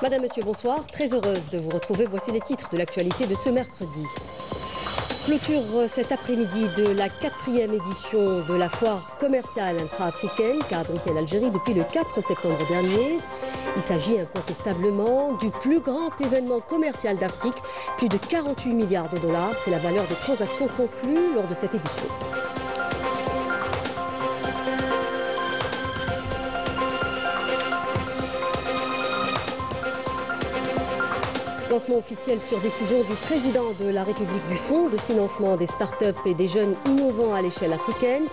Madame, Monsieur, bonsoir. Très heureuse de vous retrouver. Voici les titres de l'actualité de ce mercredi. Clôture cet après-midi de la 4e édition de la foire commerciale intra-africaine qu'a abrité l'Algérie depuis le 4 septembre dernier. Il s'agit incontestablement du plus grand événement commercial d'Afrique. Plus de 48 milliards de dollars, c'est la valeur des transactions conclues lors de cette édition. Lancement officiel sur décision du président de la République du Fonds de financement des startups et des jeunes innovants à l'échelle africaine.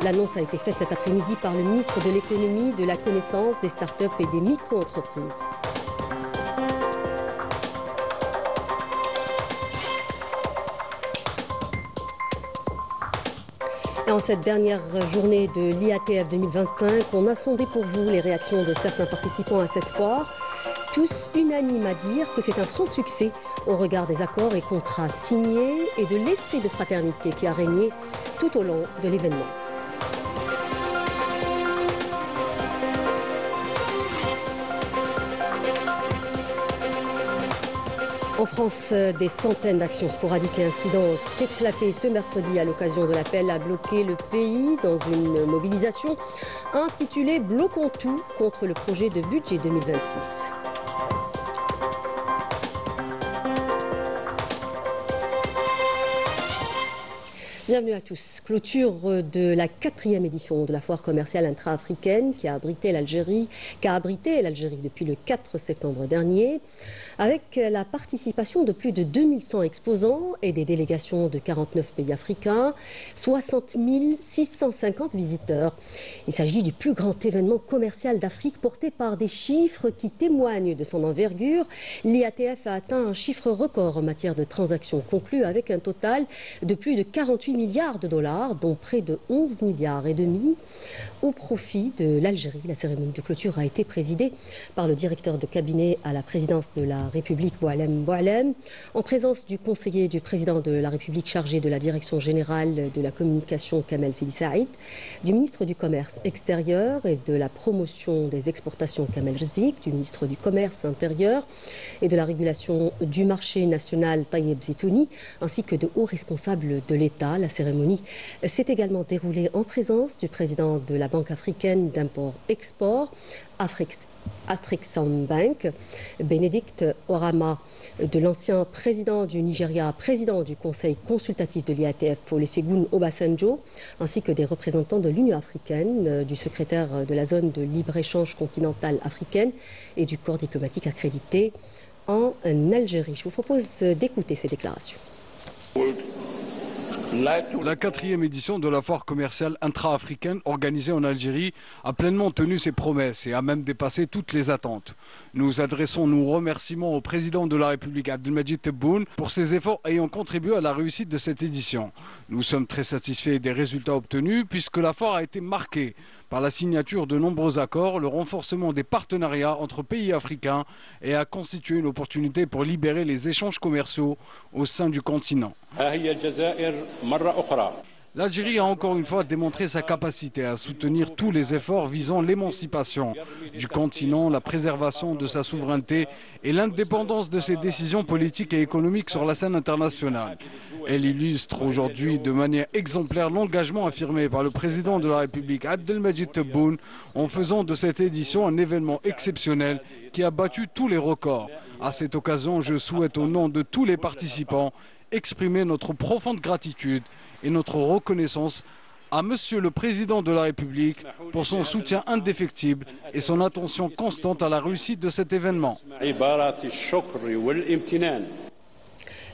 L'annonce a été faite cet après-midi par le ministre de l'économie, de la connaissance, des startups et des micro-entreprises. Et en cette dernière journée de l'IATF 2025, on a sondé pour vous les réactions de certains participants à cette foire. Tous unanimes à dire que c'est un franc succès au regard des accords et contrats signés et de l'esprit de fraternité qui a régné tout au long de l'événement. En France, des centaines d'actions sporadiques et incidents ont éclaté ce mercredi à l'occasion de l'appel à bloquer le pays dans une mobilisation intitulée « Bloquons tout » contre le projet de budget 2026. Bienvenue à tous. Clôture de la 4e édition de la foire commerciale intra-africaine qui a abrité l'Algérie depuis le 4 septembre dernier, avec la participation de plus de 2100 exposants et des délégations de 49 pays africains, 60 650 visiteurs. Il s'agit du plus grand événement commercial d'Afrique porté par des chiffres qui témoignent de son envergure. L'IATF a atteint un chiffre record en matière de transactions conclues avec un total de plus de 48 milliards de dollars, dont près de 11 milliards et demi au profit de l'Algérie. La cérémonie de clôture a été présidée par le directeur de cabinet à la présidence de la République, Boualem Boualem, en présence du conseiller du président de la République chargé de la direction générale de la communication, Kamel Sidi Saïd, du ministre du Commerce extérieur et de la promotion des exportations, Kamel Zik, du ministre du Commerce intérieur et de la régulation du marché national, Tayeb Zitouni, ainsi que de hauts responsables de l'État. La cérémonie s'est également déroulée en présence du président de la Banque africaine d'import-export, Afriksan Bank, Bénédicte Orama, de l'ancien président du Nigeria, président du conseil consultatif de l'IATF, Olusegun Obasanjo, ainsi que des représentants de l'Union africaine, du secrétaire de la zone de libre-échange continentale africaine et du corps diplomatique accrédité en Algérie. Je vous propose d'écouter ces déclarations. La 4e édition de la foire commerciale intra-africaine organisée en Algérie a pleinement tenu ses promesses et a même dépassé toutes les attentes. Nous adressons nos remerciements au président de la République, Abdelmadjid Tebboune, pour ses efforts ayant contribué à la réussite de cette édition. Nous sommes très satisfaits des résultats obtenus puisque la foire a été marquée par la signature de nombreux accords, le renforcement des partenariats entre pays africains et a constitué une opportunité pour libérer les échanges commerciaux au sein du continent. L'Algérie a encore une fois démontré sa capacité à soutenir tous les efforts visant l'émancipation du continent, la préservation de sa souveraineté et l'indépendance de ses décisions politiques et économiques sur la scène internationale. Elle illustre aujourd'hui de manière exemplaire l'engagement affirmé par le président de la République, Abdelmadjid Tebboune, en faisant de cette édition un événement exceptionnel qui a battu tous les records. À cette occasion, je souhaite au nom de tous les participants exprimer notre profonde gratitude et notre reconnaissance à Monsieur le Président de la République pour son soutien indéfectible et son attention constante à la réussite de cet événement.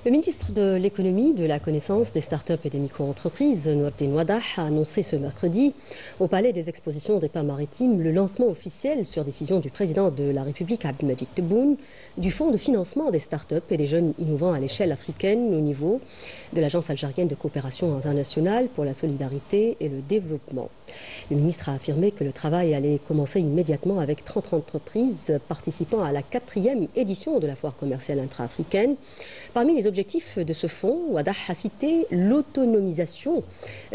Le ministre de l'économie, de la connaissance, des startups et des micro-entreprises, Nourdine Wadah, a annoncé ce mercredi au Palais des Expositions des Pins Maritimes le lancement officiel sur décision du président de la République, Abdelmadjid Tebboune, du Fonds de financement des startups et des jeunes innovants à l'échelle africaine au niveau de l'Agence algérienne de coopération internationale pour la solidarité et le développement. Le ministre a affirmé que le travail allait commencer immédiatement avec 30 entreprises participant à la 4e édition de la foire commerciale intra-africaine. Parmi les objectifs de ce fonds, Wadah a cité l'autonomisation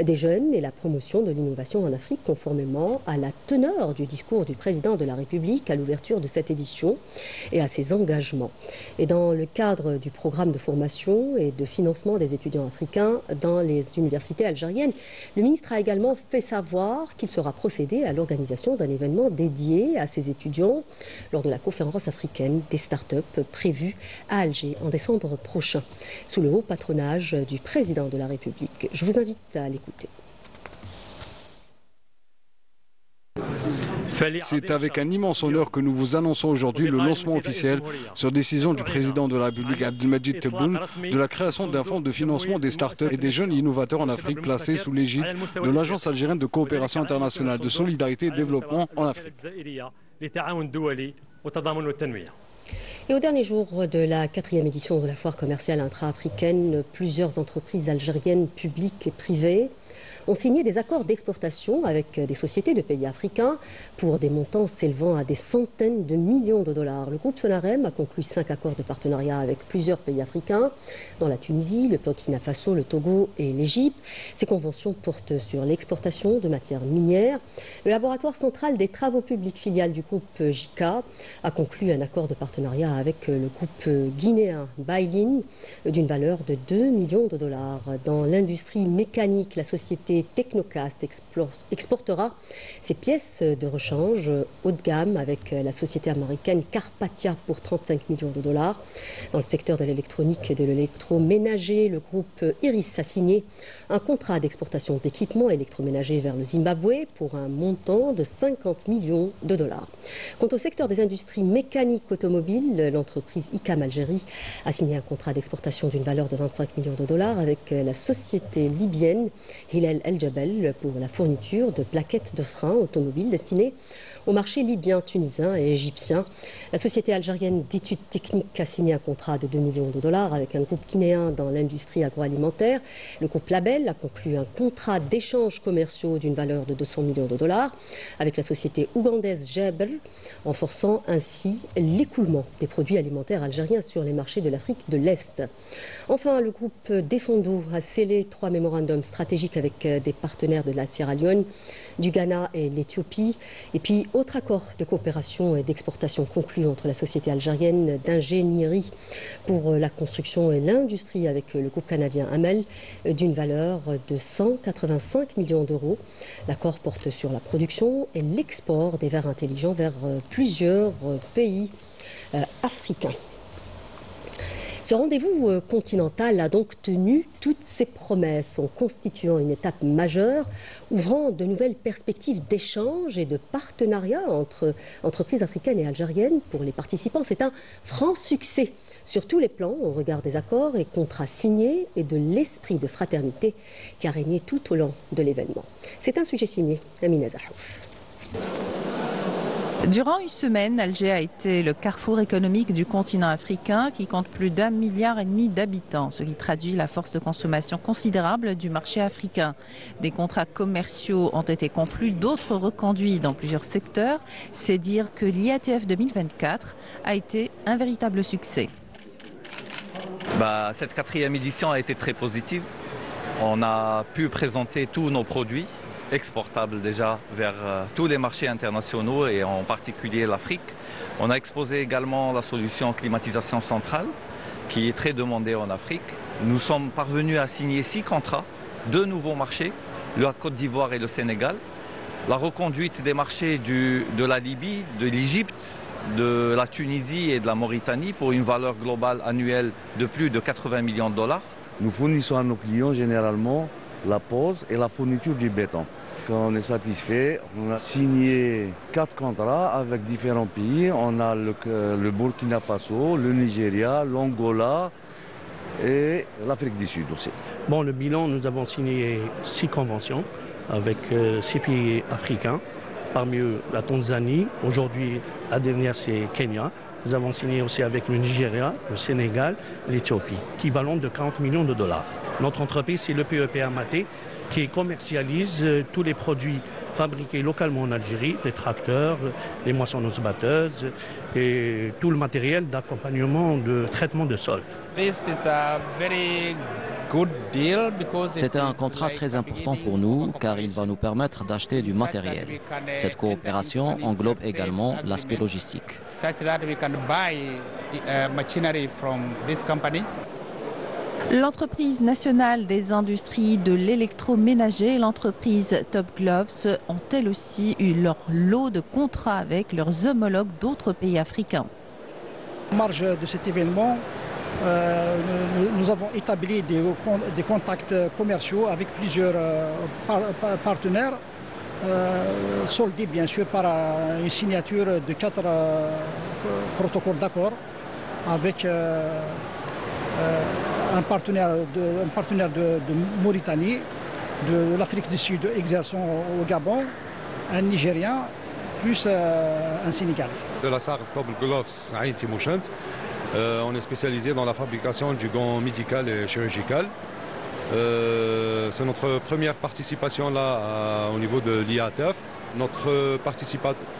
des jeunes et la promotion de l'innovation en Afrique, conformément à la teneur du discours du président de la République à l'ouverture de cette édition et à ses engagements. Et dans le cadre du programme de formation et de financement des étudiants africains dans les universités algériennes, le ministre a également fait savoir qu'il sera procédé à l'organisation d'un événement dédié à ces étudiants lors de la conférence africaine des startups prévue à Alger en décembre prochain, sous le haut patronage du président de la République. Je vous invite à l'écouter. C'est avec un immense honneur que nous vous annonçons aujourd'hui le lancement officiel, sur décision du président de la République Abdelmadjid Tebboune, de la création d'un fonds de financement des startups et des jeunes innovateurs en Afrique placé sous l'égide de l'Agence algérienne de coopération internationale de solidarité et développement en Afrique. Et au dernier jour de la 4e édition de la foire commerciale intra-africaine, plusieurs entreprises algériennes publiques et privées ont signé des accords d'exportation avec des sociétés de pays africains pour des montants s'élevant à des centaines de millions de dollars. Le groupe Sonarem a conclu 5 accords de partenariat avec plusieurs pays africains, dont la Tunisie, le Burkina Faso, le Togo et l'Égypte. Ces conventions portent sur l'exportation de matières minières. Le laboratoire central des travaux publics filiale du groupe JICA a conclu un accord de partenariat avec le groupe guinéen Bailin d'une valeur de 2 millions de dollars. Dans l'industrie mécanique, la société Technocast exportera ses pièces de rechange haut de gamme avec la société américaine Carpathia pour 35 millions de dollars. Dans le secteur de l'électronique et de l'électroménager, le groupe Iris a signé un contrat d'exportation d'équipements électroménagers vers le Zimbabwe pour un montant de 50 millions de dollars. Quant au secteur des industries mécaniques automobiles, l'entreprise ICAM Algérie a signé un contrat d'exportation d'une valeur de 25 millions de dollars avec la société libyenne Hilal El Jabel pour la fourniture de plaquettes de frein automobiles destinées au marché libyen, tunisien et égyptien. La société algérienne d'études techniques a signé un contrat de 2 millions de dollars avec un groupe guinéen dans l'industrie agroalimentaire. Le groupe Label a conclu un contrat d'échanges commerciaux d'une valeur de 200 millions de dollars avec la société ougandaise Jebel, renforçant ainsi l'écoulement des produits alimentaires algériens sur les marchés de l'Afrique de l'Est. Enfin, le groupe Defondo a scellé 3 mémorandums stratégiques avec des partenaires de la Sierra Leone, du Ghana et l'Éthiopie. Et puis, autre accord de coopération et d'exportation conclu entre la société algérienne d'ingénierie pour la construction et l'industrie avec le groupe canadien Hamel d'une valeur de 185 millions d'euros. L'accord porte sur la production et l'export des verres intelligents vers plusieurs pays africains. Ce rendez-vous continental a donc tenu toutes ses promesses en constituant une étape majeure, ouvrant de nouvelles perspectives d'échange et de partenariat entre entreprises africaines et algériennes pour les participants. C'est un franc succès sur tous les plans au regard des accords et contrats signés et de l'esprit de fraternité qui a régné tout au long de l'événement. C'est un sujet signé Amina Zahouf. Durant une semaine, Alger a été le carrefour économique du continent africain qui compte plus d'1,5 milliard d'habitants, ce qui traduit la force de consommation considérable du marché africain. Des contrats commerciaux ont été conclus, d'autres reconduits dans plusieurs secteurs. C'est dire que l'IATF 2024 a été un véritable succès. Cette 4e édition a été très positive. On a pu présenter tous nos produits exportables déjà vers tous les marchés internationaux et en particulier l'Afrique. On a exposé également la solution climatisation centrale qui est très demandée en Afrique. Nous sommes parvenus à signer 6 contrats, 2 nouveaux marchés, la Côte d'Ivoire et le Sénégal. La reconduite des marchés de la Libye, de l'Égypte, de la Tunisie et de la Mauritanie pour une valeur globale annuelle de plus de 80 millions de dollars. Nous fournissons à nos clients généralement la pose et la fourniture du béton. Quand on est satisfait, on a signé 4 contrats avec différents pays. On a le Burkina Faso, le Nigeria, l'Angola et l'Afrique du Sud aussi. Bon, le bilan, nous avons signé 6 conventions avec 6 pays africains. Parmi eux, la Tanzanie. Aujourd'hui, la dernière, c'est Kenya. Nous avons signé aussi avec le Nigeria, le Sénégal, l'Éthiopie, équivalent de 40 millions de dollars. Notre entreprise, c'est le PEP Amaté, qui commercialise tous les produits fabriqués localement en Algérie, les tracteurs, les moissonneuses-batteuses et tout le matériel d'accompagnement de traitement de sol. C'est un contrat très important pour nous car il va nous permettre d'acheter du matériel. Cette coopération englobe également l'aspect logistique. L'entreprise nationale des industries de l'électroménager et l'entreprise Top Gloves ont elles aussi eu leur lot de contrats avec leurs homologues d'autres pays africains. En marge de cet événement, nous avons établi des contacts commerciaux avec plusieurs partenaires, soldés bien sûr par une signature de 4 protocoles d'accord avec un partenaire de Mauritanie, de l'Afrique du Sud exerçant au Gabon, un Nigérien, plus un Sénégalais. De la SAR Top Gloves à Timouchent, on est spécialisé dans la fabrication du gant médical et chirurgical. C'est notre première participation là au niveau de l'IATF. Notre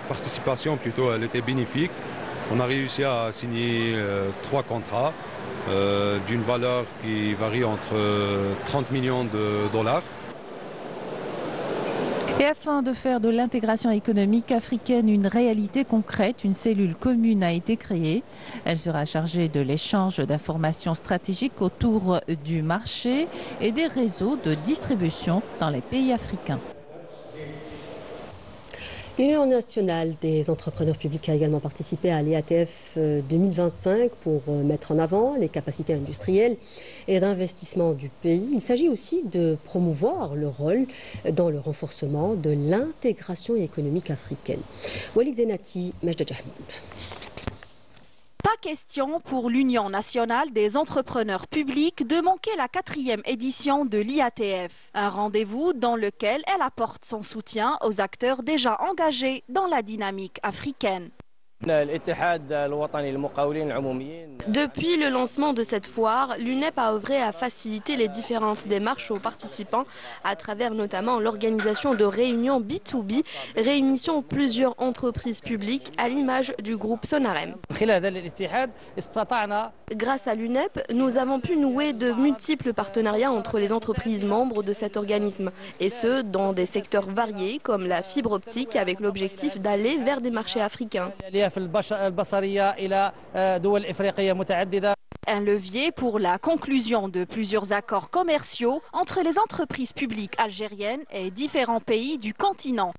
participation plutôt, elle était bénéfique. On a réussi à signer 3 contrats d'une valeur qui varie entre 30 millions de dollars. Et afin de faire de l'intégration économique africaine une réalité concrète, une cellule commune a été créée. Elle sera chargée de l'échange d'informations stratégiques autour du marché et des réseaux de distribution dans les pays africains. L'Union nationale des entrepreneurs publics a également participé à l'IATF 2025 pour mettre en avant les capacités industrielles et d'investissement du pays. Il s'agit aussi de promouvoir le rôle dans le renforcement de l'intégration économique africaine. Walid Zenati, Majda Jahmoun. Pas question pour l'Union nationale des entrepreneurs publics de manquer la 4e édition de l'IATF. Un rendez-vous dans lequel elle apporte son soutien aux acteurs déjà engagés dans la dynamique africaine. Depuis le lancement de cette foire, l'UNEP a œuvré à faciliter les différentes démarches aux participants à travers notamment l'organisation de réunions B2B réunissant plusieurs entreprises publiques à l'image du groupe Sonarem. Grâce à l'UNEP, nous avons pu nouer de multiples partenariats entre les entreprises membres de cet organisme et ce, dans des secteurs variés comme la fibre optique avec l'objectif d'aller vers des marchés africains. Un levier pour la conclusion de plusieurs accords commerciaux entre les entreprises publiques algériennes et différents pays du continent.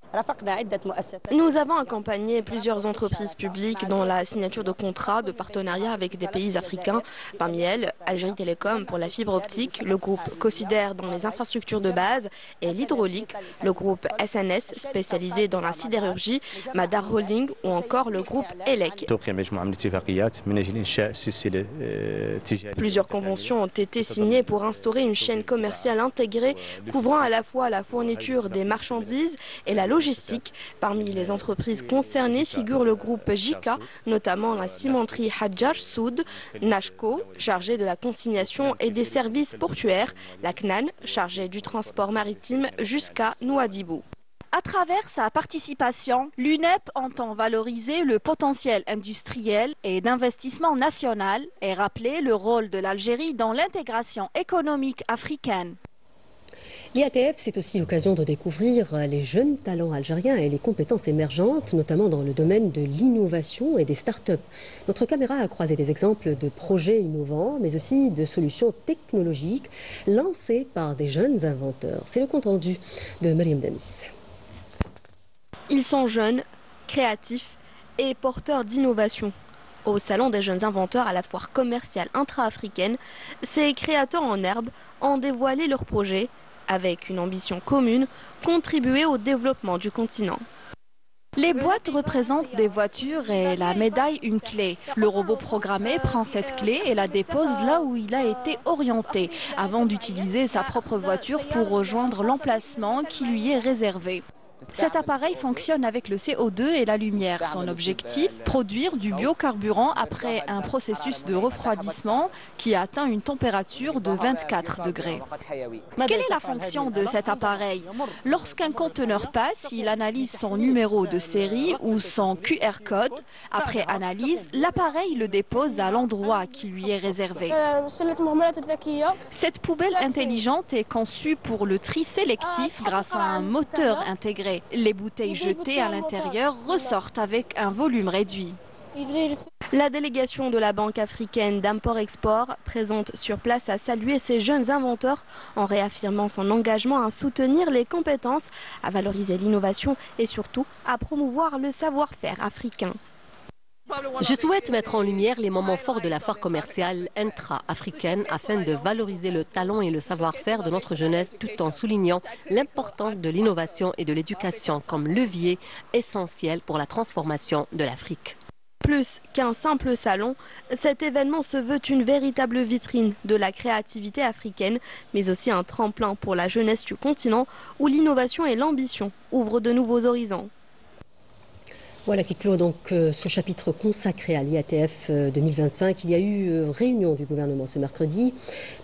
Nous avons accompagné plusieurs entreprises publiques dans la signature de contrats de partenariat avec des pays africains. Parmi elles, Algérie Télécom pour la fibre optique, le groupe Cosider dans les infrastructures de base et l'hydraulique, le groupe SNS spécialisé dans la sidérurgie, Madar Holding ou encore le groupe ELEC. Plusieurs conventions ont été signées pour instaurer une chaîne commerciale intégrée couvrant à la fois la fourniture des marchandises et la logistique. Parmi les entreprises concernées figure le groupe JICA, notamment la cimenterie Hadjar Soud, Nashco, chargée de la consignation et des services portuaires, la CNAN, chargée du transport maritime jusqu'à Nouadhibou. À travers sa participation, l'UNEP entend valoriser le potentiel industriel et d'investissement national et rappeler le rôle de l'Algérie dans l'intégration économique africaine. L'IATF, c'est aussi l'occasion de découvrir les jeunes talents algériens et les compétences émergentes, notamment dans le domaine de l'innovation et des start-up. Notre caméra a croisé des exemples de projets innovants, mais aussi de solutions technologiques lancées par des jeunes inventeurs. C'est le compte-rendu de Mariam Damis. Ils sont jeunes, créatifs et porteurs d'innovation. Au Salon des jeunes inventeurs à la foire commerciale intra-africaine, ces créateurs en herbe ont dévoilé leurs projets avec une ambition commune, contribuer au développement du continent. Les boîtes représentent des voitures et la médaille une clé. Le robot programmé prend cette clé et la dépose là où il a été orienté, avant d'utiliser sa propre voiture pour rejoindre l'emplacement qui lui est réservé. Cet appareil fonctionne avec le CO2 et la lumière. Son objectif, produire du biocarburant après un processus de refroidissement qui atteint une température de 24 degrés. Quelle est la fonction de cet appareil? Lorsqu'un conteneur passe, il analyse son numéro de série ou son QR code. Après analyse, l'appareil le dépose à l'endroit qui lui est réservé. Cette poubelle intelligente est conçue pour le tri sélectif grâce à un moteur intégré. Les bouteilles jetées à l'intérieur ressortent avec un volume réduit. La délégation de la Banque africaine d'import-export présente sur place a salué ces jeunes inventeurs en réaffirmant son engagement à soutenir les compétences, à valoriser l'innovation et surtout à promouvoir le savoir-faire africain. Je souhaite mettre en lumière les moments forts de la foire commerciale intra-africaine afin de valoriser le talent et le savoir-faire de notre jeunesse tout en soulignant l'importance de l'innovation et de l'éducation comme levier essentiel pour la transformation de l'Afrique. Plus qu'un simple salon, cet événement se veut une véritable vitrine de la créativité africaine, mais aussi un tremplin pour la jeunesse du continent où l'innovation et l'ambition ouvrent de nouveaux horizons. Voilà qui clôt donc ce chapitre consacré à l'IATF 2025. Il y a eu réunion du gouvernement ce mercredi,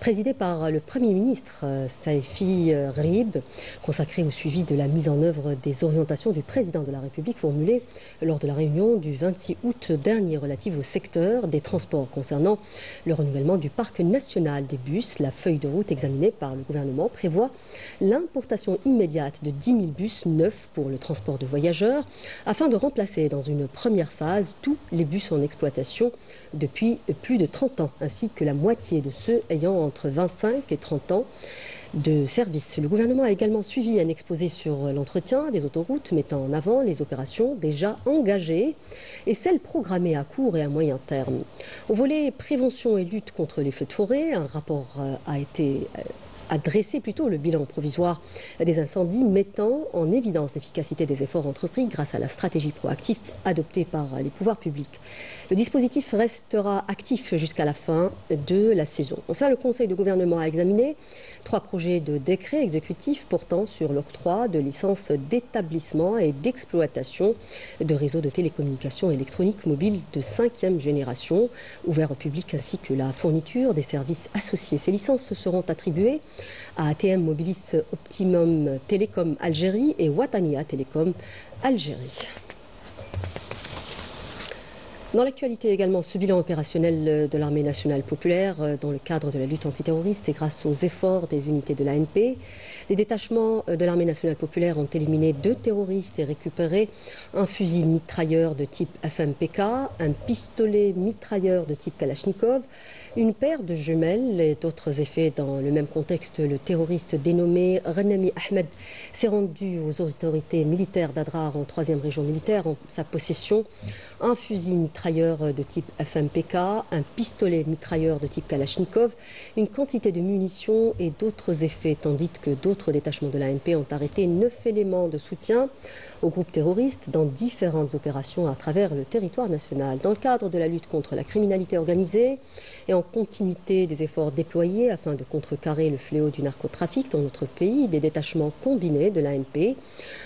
présidée par le Premier ministre Saifi Rib, consacrée au suivi de la mise en œuvre des orientations du président de la République formulées lors de la réunion du 26 août dernier relative au secteur des transports concernant le renouvellement du parc national des bus. La feuille de route examinée par le gouvernement prévoit l'importation immédiate de 10 000 bus neufs pour le transport de voyageurs afin de remplacer dans une première phase tous les bus en exploitation depuis plus de 30 ans, ainsi que la moitié de ceux ayant entre 25 et 30 ans de service. Le gouvernement a également suivi un exposé sur l'entretien des autoroutes mettant en avant les opérations déjà engagées et celles programmées à court et à moyen terme. Au volet prévention et lutte contre les feux de forêt, un rapport a dressé plutôt le bilan provisoire des incendies, mettant en évidence l'efficacité des efforts entrepris grâce à la stratégie proactive adoptée par les pouvoirs publics. Le dispositif restera actif jusqu'à la fin de la saison. Enfin, le Conseil de gouvernement a examiné 3 projets de décret exécutifs portant sur l'octroi de licences d'établissement et d'exploitation de réseaux de télécommunications électroniques mobiles de 5e génération, ouverts au public, ainsi que la fourniture des services associés. Ces licences seront attribuées à ATM Mobilis Optimum Télécom Algérie et Watania Télécom Algérie. Dans l'actualité également, ce bilan opérationnel de l'armée nationale populaire dans le cadre de la lutte antiterroriste et grâce aux efforts des unités de l'ANP. Les détachements de l'armée nationale populaire ont éliminé 2 terroristes et récupéré un fusil mitrailleur de type FMPK, un pistolet mitrailleur de type Kalachnikov, une paire de jumelles et d'autres effets. Dans le même contexte, le terroriste dénommé Renami Ahmed s'est rendu aux autorités militaires d'Adrar en 3e région militaire en sa possession un fusil mitrailleur de type FMPK, un pistolet mitrailleur de type Kalachnikov, une quantité de munitions et d'autres effets, tandis que d'autres détachements de l'ANP ont arrêté 9 éléments de soutien au groupe terroriste dans différentes opérations à travers le territoire national. Dans le cadre de la lutte contre la criminalité organisée et en continuité des efforts déployés afin de contrecarrer le fléau du narcotrafic dans notre pays, des détachements combinés de l'ANP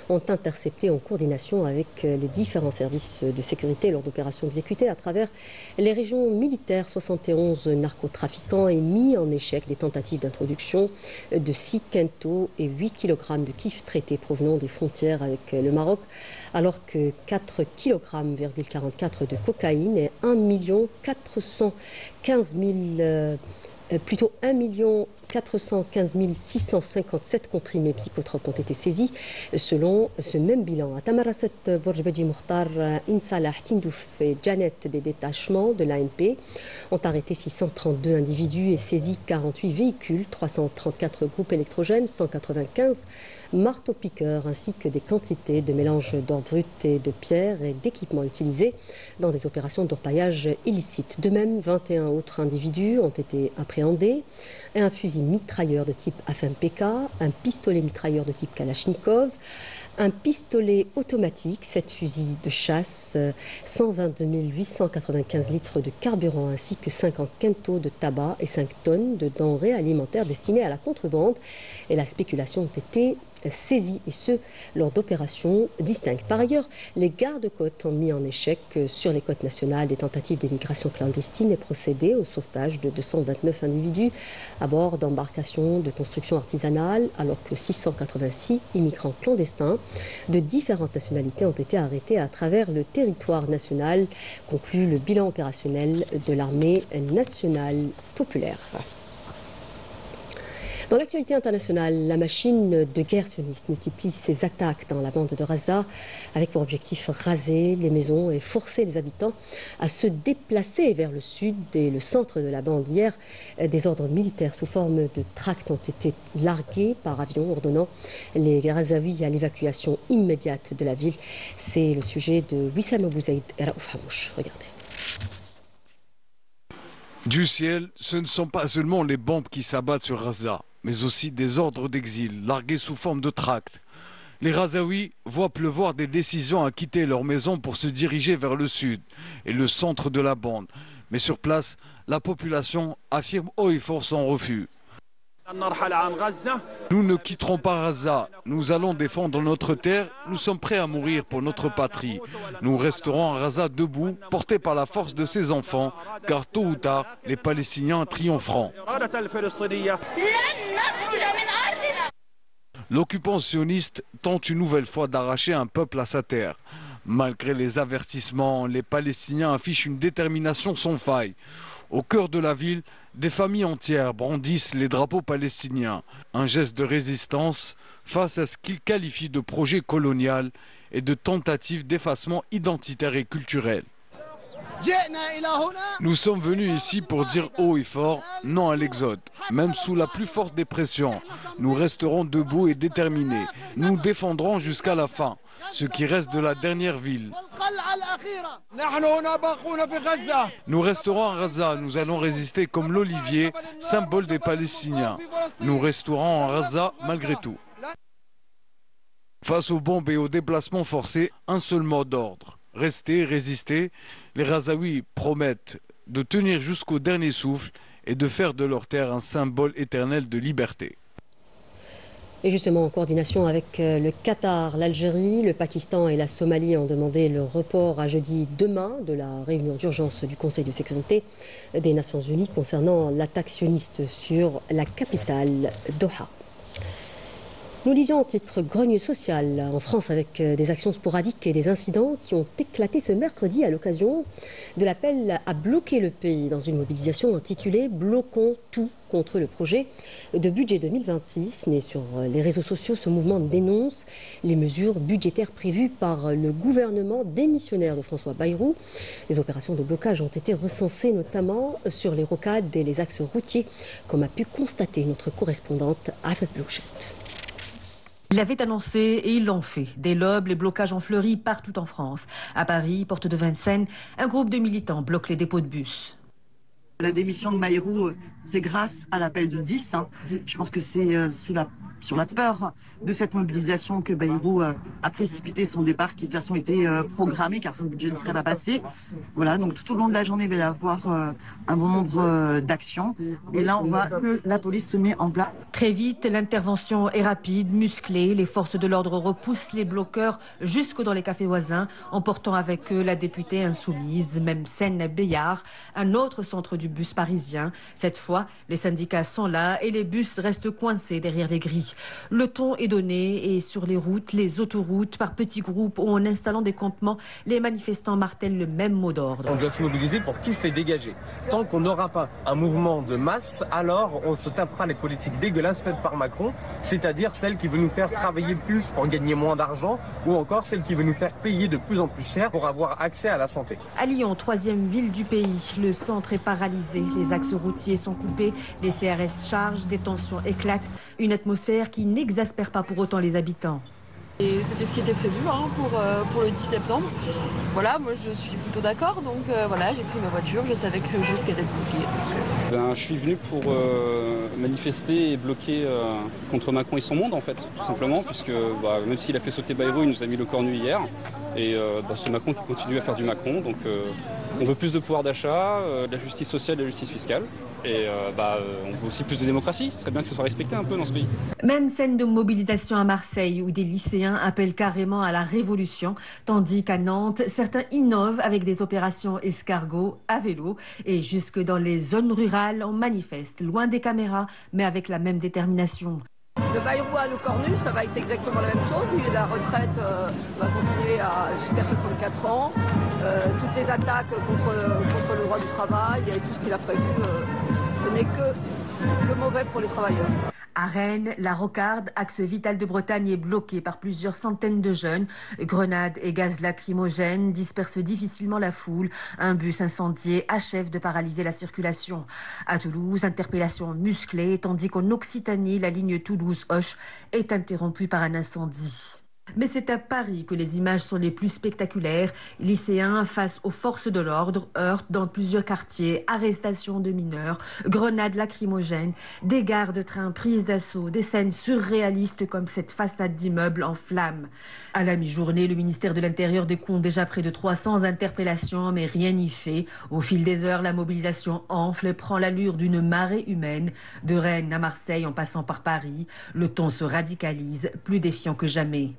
ont intercepté en coordination avec les différents services de sécurité lors d'opérations exécutées à travers les régions militaires 71 narcotrafiquants et mis en échec des tentatives d'introduction de 6 quintaux et 8 kg de kiff traités provenant des frontières avec le Maroc, alors que 4,44 kg de cocaïne et 1 415 657 comprimés psychotropes ont été saisis selon ce même bilan. À Tamarasset, Borjbedji Mokhtar, Insalah, Tindouf et Janet des détachements de l'ANP ont arrêté 632 individus et saisi 48 véhicules, 334 groupes électrogènes, 195 marteaux-piqueurs ainsi que des quantités de mélange d'or brut et de pierres et d'équipements utilisés dans des opérations d'orpaillage illicites. De même, 21 autres individus ont été appréhendés et un fusil mitrailleur de type FMPK, un pistolet mitrailleur de type Kalachnikov, un pistolet automatique, 7 fusils de chasse, 122 895 litres de carburant ainsi que 50 quintaux de tabac et 5 tonnes de denrées alimentaires destinées à la contrebande et la spéculation ont été saisis, et ce, lors d'opérations distinctes. Par ailleurs, les gardes-côtes ont mis en échec sur les côtes nationales des tentatives d'émigration clandestine et procédé au sauvetage de 229 individus à bord d'embarcations de construction artisanale, alors que 686 immigrants clandestins de différentes nationalités ont été arrêtés à travers le territoire national, conclut le bilan opérationnel de l'armée nationale populaire. Dans l'actualité internationale, la machine de guerre sioniste multiplie ses attaques dans la bande de Gaza avec pour objectif raser les maisons et forcer les habitants à se déplacer vers le sud et le centre de la bande. Hier, des ordres militaires sous forme de tracts ont été largués par avion, ordonnant les Gazaouis à l'évacuation immédiate de la ville. C'est le sujet de Wissam Abouzaïd et Raouf Hamouch. Regardez. Du ciel, ce ne sont pas seulement les bombes qui s'abattent sur Gaza, mais aussi des ordres d'exil largués sous forme de tracts. Les Gazaouis voient pleuvoir des décisions à quitter leur maison pour se diriger vers le sud et le centre de la bande. Mais sur place, la population affirme haut et fort son refus. Nous ne quitterons pas Gaza, nous allons défendre notre terre, nous sommes prêts à mourir pour notre patrie. Nous resterons à Gaza debout, portés par la force de ses enfants, car tôt ou tard, les Palestiniens triompheront. L'occupant sioniste tente une nouvelle fois d'arracher un peuple à sa terre. Malgré les avertissements, les Palestiniens affichent une détermination sans faille. Au cœur de la ville, des familles entières brandissent les drapeaux palestiniens. Un geste de résistance face à ce qu'ils qualifient de projet colonial et de tentative d'effacement identitaire et culturel. Nous sommes venus ici pour dire haut et fort non à l'exode. Même sous la plus forte des pressions, nous resterons debout et déterminés. Nous défendrons jusqu'à la fin ce qui reste de la dernière ville. Nous resterons à Gaza, nous allons résister comme l'olivier, symbole des Palestiniens. Nous resterons à Gaza malgré tout. Face aux bombes et aux déplacements forcés, un seul mot d'ordre. Rester, résister. Les Gazaouis promettent de tenir jusqu'au dernier souffle et de faire de leur terre un symbole éternel de liberté. Et justement, en coordination avec le Qatar, l'Algérie, le Pakistan et la Somalie ont demandé le report à jeudi demain de la réunion d'urgence du Conseil de sécurité des Nations Unies concernant l'attaque sioniste sur la capitale Doha. Nous lisions en titre grogne sociale en France avec des actions sporadiques et des incidents qui ont éclaté ce mercredi à l'occasion de l'appel à bloquer le pays dans une mobilisation intitulée « Bloquons tout » contre le projet de budget 2026. Né sur les réseaux sociaux, ce mouvement dénonce les mesures budgétaires prévues par le gouvernement démissionnaire de François Bayrou. Les opérations de blocage ont été recensées notamment sur les rocades et les axes routiers, comme a pu constater notre correspondante Afef Blouchette. Ils l'avaient annoncé et ils l'ont fait. Dès l'aube, les blocages ont fleuri partout en France. À Paris, porte de Vincennes, un groupe de militants bloque les dépôts de bus. La démission de Bayrou, c'est grâce à l'appel du 10. Je pense que c'est sur la peur de cette mobilisation que Bayrou a précipité son départ, qui de toute façon était programmé car son budget ne serait pas passé. Voilà, donc tout au long de la journée, il va y avoir un bon nombre d'actions. Et là, on voit que la police se met en place. Très vite, l'intervention est rapide, musclée. Les forces de l'ordre repoussent les bloqueurs jusque dans les cafés voisins, emportant avec eux la députée insoumise, même Seine Béillard, un autre centre du bus parisien. Cette fois, les syndicats sont là et les bus restent coincés derrière les grilles. Le ton est donné et sur les routes, les autoroutes, par petits groupes ou en installant des campements, les manifestants martèlent le même mot d'ordre. On doit se mobiliser pour tous les dégager. Tant qu'on n'aura pas un mouvement de masse, alors on se tapera les politiques dégueulasses faites par Macron, c'est-à-dire celle qui veut nous faire travailler plus pour gagner moins d'argent ou encore celle qui veut nous faire payer de plus en plus cher pour avoir accès à la santé. À Lyon, 3e ville du pays, le centre est paralysé. Les axes routiers sont coupés, les CRS chargent, des tensions éclatent. Une atmosphère qui n'exaspère pas pour autant les habitants. Et c'était ce qui était prévu pour le 10 septembre. Voilà, moi je suis plutôt d'accord, donc voilà, j'ai pris ma voiture, je savais que je risquais d'être bloquée. Je suis venu pour manifester et bloquer contre Macron et son monde en fait, tout simplement, puisque même s'il a fait sauter Bayrou, il nous a mis le corps nu hier. Et c'est Macron qui continue à faire du Macron, donc on veut plus de pouvoir d'achat, de la justice sociale, de la justice fiscale. Et on veut aussi plus de démocratie, ce serait bien que ce soit respecté un peu dans ce pays. Même scène de mobilisation à Marseille où des lycéens appellent carrément à la révolution, tandis qu'à Nantes, certains innovent avec des opérations escargots à vélo. Et jusque dans les zones rurales, on manifeste, loin des caméras, mais avec la même détermination. De Bayrou à Cornu, ça va être exactement la même chose. La retraite va continuer jusqu'à 64 ans. Toutes les attaques contre le droit du travail et tout ce qu'il a prévu, ce n'est que mauvais pour les travailleurs. À Rennes, la Rocarde, axe vital de Bretagne, est bloqué par plusieurs centaines de jeunes. Grenades et gaz lacrymogènes dispersent difficilement la foule. Un bus incendié achève de paralyser la circulation. À Toulouse, interpellation musclée, tandis qu'en Occitanie, la ligne Toulouse-Auch est interrompue par un incendie. Mais c'est à Paris que les images sont les plus spectaculaires. Lycéens face aux forces de l'ordre, heurts dans plusieurs quartiers, arrestations de mineurs, grenades lacrymogènes, des gares de train prises d'assaut, des scènes surréalistes comme cette façade d'immeuble en flammes. À la mi-journée, le ministère de l'Intérieur décompte déjà près de 300 interpellations, mais rien n'y fait. Au fil des heures, la mobilisation enfle et prend l'allure d'une marée humaine. De Rennes à Marseille en passant par Paris, le ton se radicalise, plus défiant que jamais.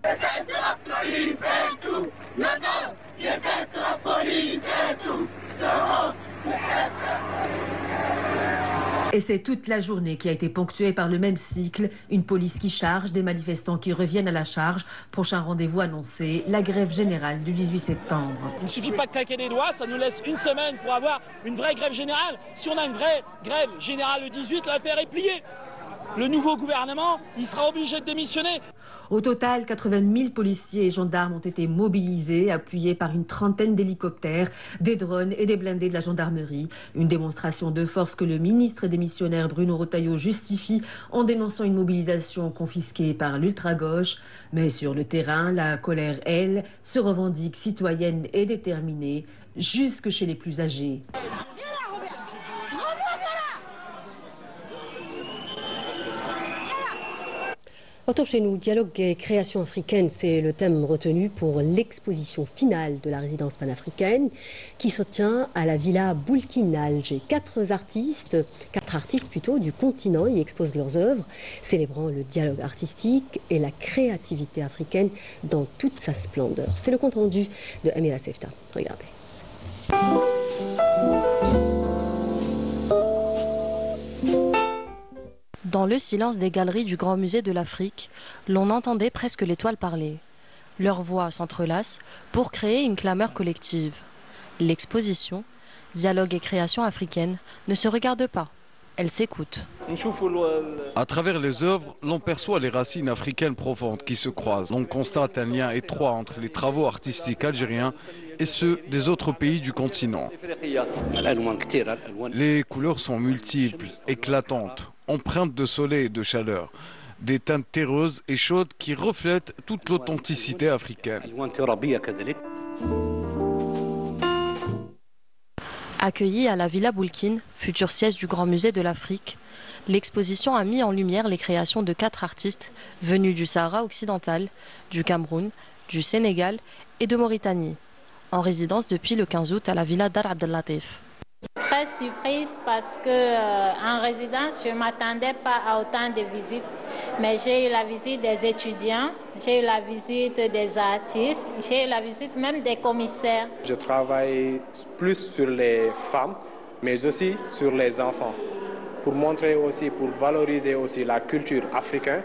Et c'est toute la journée qui a été ponctuée par le même cycle, une police qui charge, des manifestants qui reviennent à la charge. Prochain rendez-vous annoncé, la grève générale du 18 septembre. Il ne suffit pas de claquer des doigts, ça nous laisse une semaine pour avoir une vraie grève générale. Si on a une vraie grève générale le 18, l'affaire est pliée. Le nouveau gouvernement, il sera obligé de démissionner. Au total, 80 000 policiers et gendarmes ont été mobilisés, appuyés par une trentaine d'hélicoptères, des drones et des blindés de la gendarmerie. Une démonstration de force que le ministre démissionnaire Bruno Retailleau justifie en dénonçant une mobilisation confisquée par l'ultra-gauche. Mais sur le terrain, la colère, elle, se revendique citoyenne et déterminée, jusque chez les plus âgés. Retour chez nous, dialogue et création africaine, c'est le thème retenu pour l'exposition finale de la résidence panafricaine qui se tient à la Villa Boulkine à Alger. Quatre artistes du continent y exposent leurs œuvres, célébrant le dialogue artistique et la créativité africaine dans toute sa splendeur. C'est le compte rendu de Amira Sefta. Regardez. Dans le silence des galeries du Grand Musée de l'Afrique, l'on entendait presque les toiles parler. Leurs voix s'entrelacent pour créer une clameur collective. L'exposition, dialogue et création africaine, ne se regarde pas, elle s'écoute. À travers les œuvres, l'on perçoit les racines africaines profondes qui se croisent. On constate un lien étroit entre les travaux artistiques algériens et ceux des autres pays du continent. Les couleurs sont multiples, éclatantes, empreintes de soleil et de chaleur, des teintes terreuses et chaudes qui reflètent toute l'authenticité africaine. Accueillie à la Villa Boulkine, futur siège du Grand Musée de l'Afrique, l'exposition a mis en lumière les créations de 4 artistes venus du Sahara occidental, du Cameroun, du Sénégal et de Mauritanie, en résidence depuis le 15 août à la Villa Dar Abdellatif. Très surprise parce que en résidence, je ne m'attendais pas à autant de visites. Mais j'ai eu la visite des étudiants, j'ai eu la visite des artistes, j'ai eu la visite même des commissaires. Je travaille plus sur les femmes, mais aussi sur les enfants, pour montrer aussi, pour valoriser aussi la culture africaine.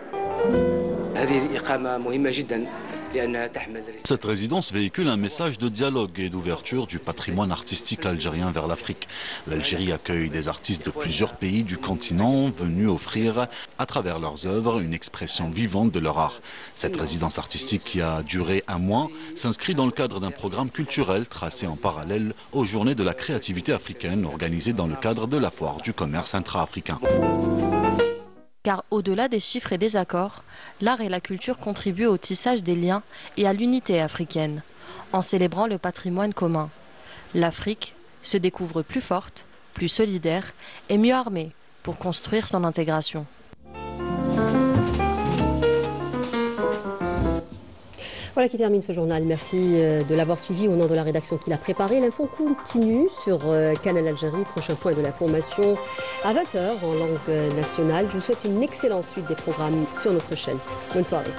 Cette résidence véhicule un message de dialogue et d'ouverture du patrimoine artistique algérien vers l'Afrique. L'Algérie accueille des artistes de plusieurs pays du continent venus offrir, à travers leurs œuvres, une expression vivante de leur art. Cette résidence artistique, qui a duré un mois, s'inscrit dans le cadre d'un programme culturel tracé en parallèle aux Journées de la créativité africaine organisées dans le cadre de la foire du commerce intra-africain. Car au-delà des chiffres et des accords, l'art et la culture contribuent au tissage des liens et à l'unité africaine, en célébrant le patrimoine commun. L'Afrique se découvre plus forte, plus solidaire et mieux armée pour construire son intégration. Voilà qui termine ce journal. Merci de l'avoir suivi au nom de la rédaction qui l'a préparé. L'info continue sur Canal Algérie. Prochain point de l'information à 20h en langue nationale. Je vous souhaite une excellente suite des programmes sur notre chaîne. Bonne soirée.